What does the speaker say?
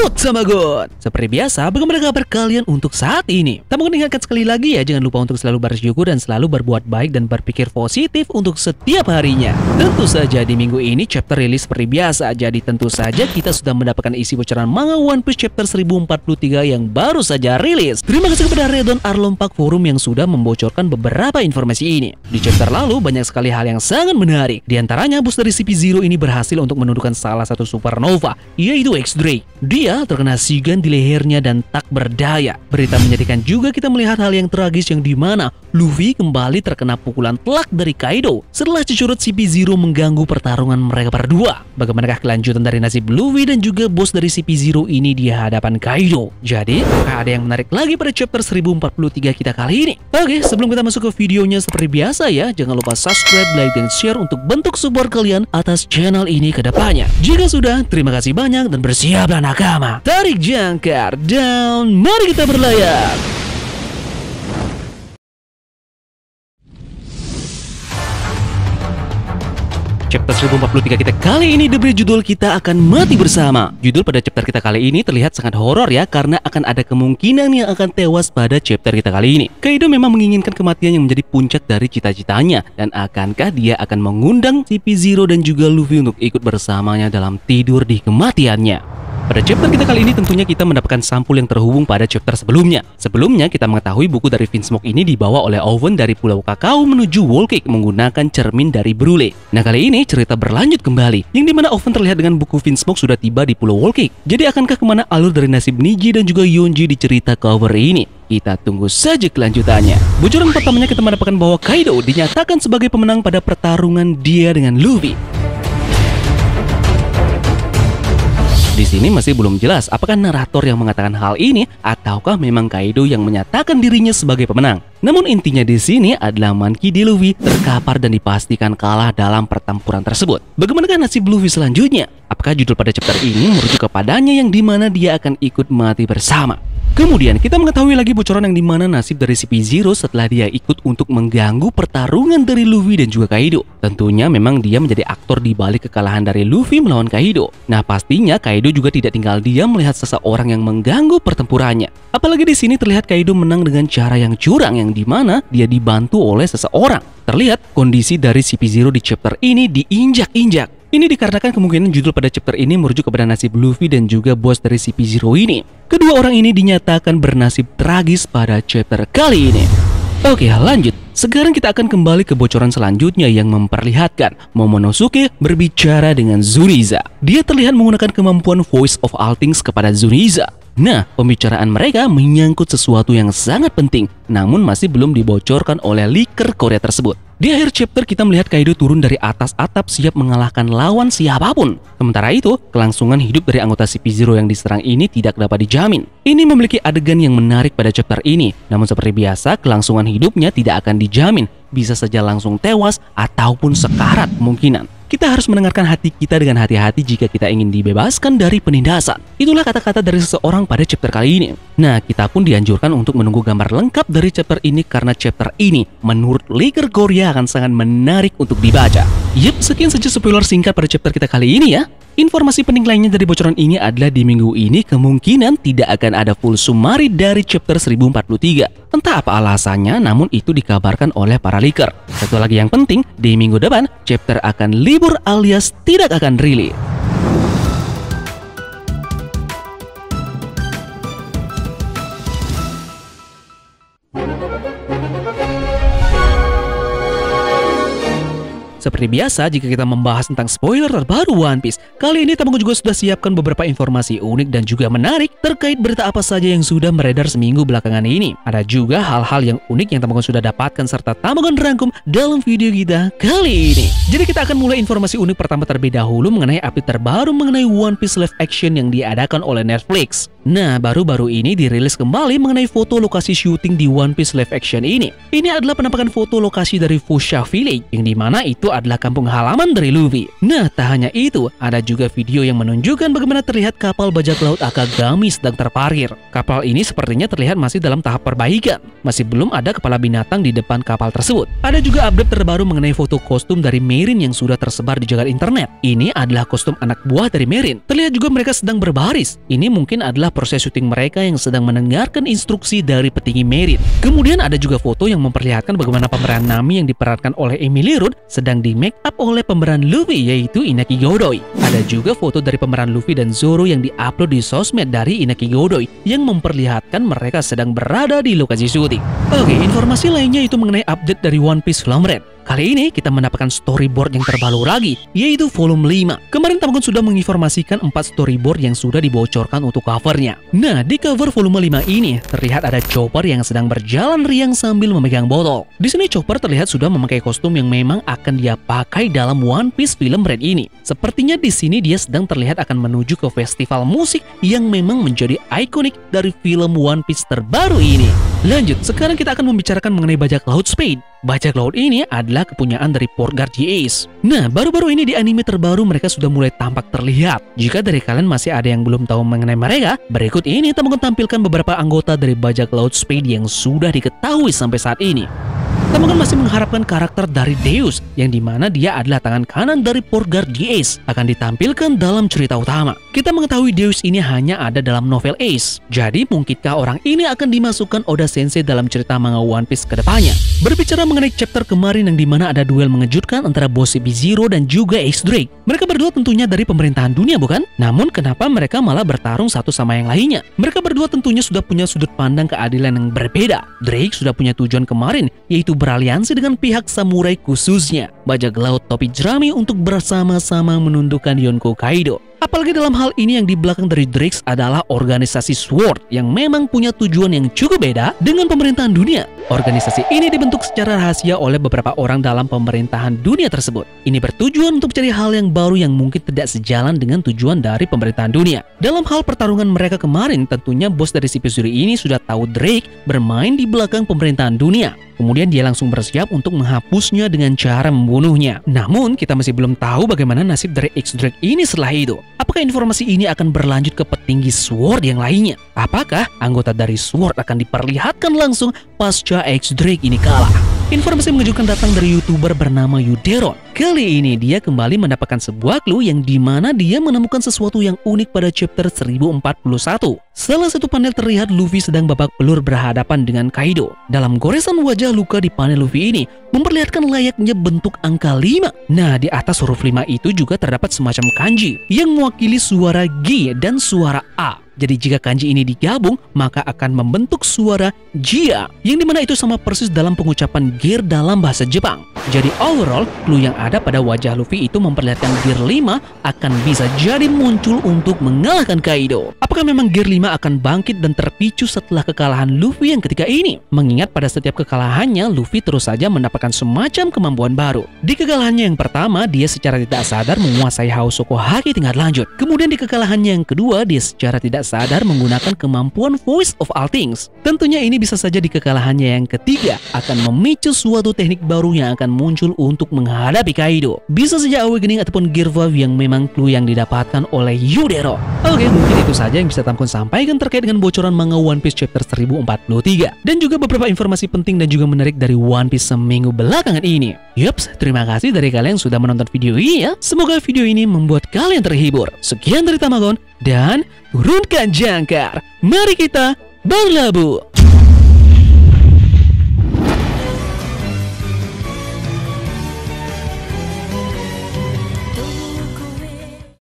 Halo Tamagon, seperti biasa bagaimana kabar kalian untuk saat ini? Tamagon ingatkan sekali lagi ya, jangan lupa untuk selalu bersyukur dan selalu berbuat baik dan berpikir positif untuk setiap harinya. Tentu saja di minggu ini chapter rilis seperti biasa, jadi tentu saja kita sudah mendapatkan isi bocoran manga One Piece chapter 1043 yang baru saja rilis. Terima kasih kepada Redon Arlompak Forum yang sudah membocorkan beberapa informasi ini. Di chapter lalu banyak sekali hal yang sangat menarik. Di antaranya bos dari CP0 ini berhasil untuk menundukkan salah satu supernova, yaitu X-Drake. Dia terkena sigan di lehernya dan tak berdaya. Berita menyedihkan juga kita melihat hal yang tragis yang dimana Luffy kembali terkena pukulan telak dari Kaido setelah cecurut CP0 mengganggu pertarungan mereka berdua. Bagaimanakah kelanjutan dari nasib Luffy dan juga bos dari CP0 ini di hadapan Kaido? Jadi, apakah ada yang menarik lagi pada chapter 1043 kita kali ini? Oke, sebelum kita masuk ke videonya seperti biasa ya, jangan lupa subscribe, like, dan share untuk bentuk support kalian atas channel ini ke depannya. Jika sudah, terima kasih banyak dan bersiaplah nakama. Tarik jangkar dan mari kita berlayar. Chapter 1043 kita kali ini diberi judul Kita Akan Mati Bersama. Judul pada chapter kita kali ini terlihat sangat horor ya, karena akan ada kemungkinan yang akan tewas pada chapter kita kali ini. Kaido memang menginginkan kematian yang menjadi puncak dari cita-citanya, dan akankah dia akan mengundang CP0 dan juga Luffy untuk ikut bersamanya dalam tidur di kematiannya? Pada chapter kita kali ini tentunya kita mendapatkan sampul yang terhubung pada chapter sebelumnya. Sebelumnya kita mengetahui buku dari Vinsmoke ini dibawa oleh Oven dari Pulau Kakao menuju Whole Cake menggunakan cermin dari Brule. Nah kali ini cerita berlanjut kembali, yang dimana Oven terlihat dengan buku Vinsmoke sudah tiba di Pulau Whole Cake. Jadi akankah kemana alur dari nasib Niji dan juga Yonji di cerita cover ini? Kita tunggu saja kelanjutannya. Bocoran pertamanya kita mendapatkan bahwa Kaido dinyatakan sebagai pemenang pada pertarungan dia dengan Luffy. Di sini masih belum jelas apakah narator yang mengatakan hal ini ataukah memang Kaido yang menyatakan dirinya sebagai pemenang. Namun intinya di sini adalah Monkey D. Luffy terkapar dan dipastikan kalah dalam pertempuran tersebut. Bagaimanakah nasib Luffy selanjutnya? Apakah judul pada chapter ini merujuk kepadanya yang dimana dia akan ikut mati bersama? Kemudian kita mengetahui lagi bocoran yang dimana nasib dari CP0 setelah dia ikut untuk mengganggu pertarungan dari Luffy dan juga Kaido. Tentunya memang dia menjadi aktor di balik kekalahan dari Luffy melawan Kaido. Nah pastinya Kaido juga tidak tinggal diam melihat seseorang yang mengganggu pertempurannya. Apalagi di sini terlihat Kaido menang dengan cara yang curang yang dimana dia dibantu oleh seseorang. Terlihat kondisi dari CP0 di chapter ini diinjak-injak. Ini dikarenakan kemungkinan judul pada chapter ini merujuk kepada nasib Luffy dan juga bos dari CP0 ini. Kedua orang ini dinyatakan bernasib tragis pada chapter kali ini. Oke, lanjut. Sekarang kita akan kembali ke bocoran selanjutnya yang memperlihatkan Momonosuke berbicara dengan Zuniza. Dia terlihat menggunakan kemampuan Voice of All Things kepada Zuniza. Nah, pembicaraan mereka menyangkut sesuatu yang sangat penting, namun masih belum dibocorkan oleh leaker Korea tersebut. Di akhir chapter kita melihat Kaido turun dari atas atap siap mengalahkan lawan siapapun. Sementara itu, kelangsungan hidup dari anggota CP0 yang diserang ini tidak dapat dijamin. Ini memiliki adegan yang menarik pada chapter ini. Namun seperti biasa, kelangsungan hidupnya tidak akan dijamin. Bisa saja langsung tewas ataupun sekarat kemungkinan. Kita harus mendengarkan hati kita dengan hati-hati jika kita ingin dibebaskan dari penindasan. Itulah kata-kata dari seseorang pada chapter kali ini. Nah, kita pun dianjurkan untuk menunggu gambar lengkap dari chapter ini karena chapter ini menurut leaker Korea akan sangat menarik untuk dibaca. Yep, sekian saja spoiler singkat pada chapter kita kali ini ya. Informasi penting lainnya dari bocoran ini adalah di minggu ini kemungkinan tidak akan ada full summary dari chapter 1043. Entah apa alasannya, namun itu dikabarkan oleh para leaker. Satu lagi yang penting, di minggu depan chapter akan libur alias tidak akan rilis. Seperti biasa, jika kita membahas tentang spoiler terbaru One Piece, kali ini Tamagon juga sudah siapkan beberapa informasi unik dan juga menarik terkait berita apa saja yang sudah beredar seminggu belakangan ini. Ada juga hal-hal yang unik yang Tamagon sudah dapatkan serta Tamagon rangkum dalam video kita kali ini. Jadi kita akan mulai informasi unik pertama terlebih dahulu mengenai update terbaru mengenai One Piece live action yang diadakan oleh Netflix. Nah, baru-baru ini dirilis kembali mengenai foto lokasi syuting di One Piece live action ini. Ini adalah penampakan foto lokasi dari Fuchsia Village, yang dimana itu adalah kampung halaman dari Luffy. Nah, tak hanya itu, ada juga video yang menunjukkan bagaimana terlihat kapal bajak laut Akagami sedang terparkir. Kapal ini sepertinya terlihat masih dalam tahap perbaikan. Masih belum ada kepala binatang di depan kapal tersebut. Ada juga update terbaru mengenai foto kostum dari Marine yang sudah tersebar di jagat internet. Ini adalah kostum anak buah dari Marine. Terlihat juga mereka sedang berbaris. Ini mungkin adalah proses syuting mereka yang sedang mendengarkan instruksi dari petinggi Marine. Kemudian ada juga foto yang memperlihatkan bagaimana pemeran Nami yang diperankan oleh Emily Root sedang di make up oleh pemeran Luffy, yaitu Inaki Godoy. Ada juga foto dari pemeran Luffy dan Zoro yang diupload di sosmed dari Inaki Godoy yang memperlihatkan mereka sedang berada di lokasi syuting. Oke, informasi lainnya itu mengenai update dari One Piece Film Red. Kali ini kita mendapatkan storyboard yang terbaru lagi, yaitu volume 5. Kemarin Tamgon sudah menginformasikan 4 storyboard yang sudah dibocorkan untuk covernya. Nah, di cover volume 5 ini terlihat ada Chopper yang sedang berjalan riang sambil memegang botol. Di sini Chopper terlihat sudah memakai kostum yang memang akan dia pakai dalam One Piece Film Red ini. Sepertinya di sini dia sedang terlihat akan menuju ke festival musik yang memang menjadi ikonik dari film One Piece terbaru ini. Lanjut, sekarang kita akan membicarakan mengenai bajak laut Spade. Bajak laut ini adalah kepunyaan dari Port Guard Ace. Nah, baru-baru ini di anime terbaru mereka sudah mulai tampak terlihat. Jika dari kalian masih ada yang belum tahu mengenai mereka, berikut ini Tamgon tampilkan beberapa anggota dari bajak laut Spade yang sudah diketahui sampai saat ini. Tamgon masih mengharapkan karakter dari Deus, yang dimana dia adalah tangan kanan dari Port Guard Ace, akan ditampilkan dalam cerita utama. Kita mengetahui Deus ini hanya ada dalam novel Ace, jadi mungkinkah orang ini akan dimasukkan Oda Sensei dalam cerita manga One Piece kedepannya? Berbicara mengenai chapter kemarin yang dimana ada duel mengejutkan antara Boss B-Zero dan juga X-Drake. Mereka berdua tentunya dari pemerintahan dunia, bukan? Namun kenapa mereka malah bertarung satu sama yang lainnya? Mereka berdua tentunya sudah punya sudut pandang keadilan yang berbeda. Drake sudah punya tujuan kemarin, yaitu beraliansi dengan pihak samurai khususnya bajak laut topi jerami untuk bersama-sama menundukkan Yonko Kaido. Apalagi dalam hal ini yang di belakang dari Drake adalah organisasi SWORD yang memang punya tujuan yang cukup beda dengan pemerintahan dunia. Organisasi ini dibentuk secara rahasia oleh beberapa orang dalam pemerintahan dunia tersebut. Ini bertujuan untuk cari hal yang baru yang mungkin tidak sejalan dengan tujuan dari pemerintahan dunia. Dalam hal pertarungan mereka kemarin, tentunya bos dari CP Zero ini sudah tahu Drake bermain di belakang pemerintahan dunia. Kemudian dia langsung bersiap untuk menghapusnya dengan cara membunuhnya. Namun, kita masih belum tahu bagaimana nasib dari X-Drake ini setelah itu. Apakah informasi ini akan berlanjut ke petinggi SWORD yang lainnya? Apakah anggota dari SWORD akan diperlihatkan langsung pasca X-Drake ini kalah? Informasi mengejutkan datang dari YouTuber bernama Yuderon. Kali ini dia kembali mendapatkan sebuah clue yang dimana dia menemukan sesuatu yang unik pada chapter 1041. Salah satu panel terlihat Luffy sedang babak belur berhadapan dengan Kaido. Dalam goresan wajah luka di panel Luffy ini memperlihatkan layaknya bentuk angka 5. Nah, di atas huruf 5 itu juga terdapat semacam kanji yang mewakili suara G dan suara A. Jadi jika kanji ini digabung, maka akan membentuk suara Jia, yang dimana itu sama persis dalam pengucapan gear dalam bahasa Jepang. Jadi overall, clue yang ada pada wajah Luffy itu memperlihatkan gear 5 akan bisa jadi muncul untuk mengalahkan Kaido. Apakah memang gear 5 akan bangkit dan terpicu setelah kekalahan Luffy yang ketiga ini? Mengingat pada setiap kekalahannya, Luffy terus saja mendapatkan semacam kemampuan baru. Di kekalahannya yang pertama, dia secara tidak sadar menguasai Hausoko Haki tingkat lanjut. Kemudian di kekalahannya yang kedua, dia secara tidak sadar menggunakan kemampuan Voice of All Things. Tentunya ini bisa saja di kekalahannya yang ketiga akan memicu suatu teknik baru yang akan muncul untuk menghadapi Kaido. Bisa saja Awakening ataupun Gear 5 yang memang clue yang didapatkan oleh Yudero. Oke, mungkin itu saja yang bisa Tamgon sampaikan terkait dengan bocoran manga One Piece chapter 1043 dan juga beberapa informasi penting dan juga menarik dari One Piece seminggu belakangan ini. Yups, terima kasih dari kalian yang sudah menonton video ini ya. Semoga video ini membuat kalian terhibur. Sekian dari Tamgon dan turunkan jangkar. Mari kita berlabuh.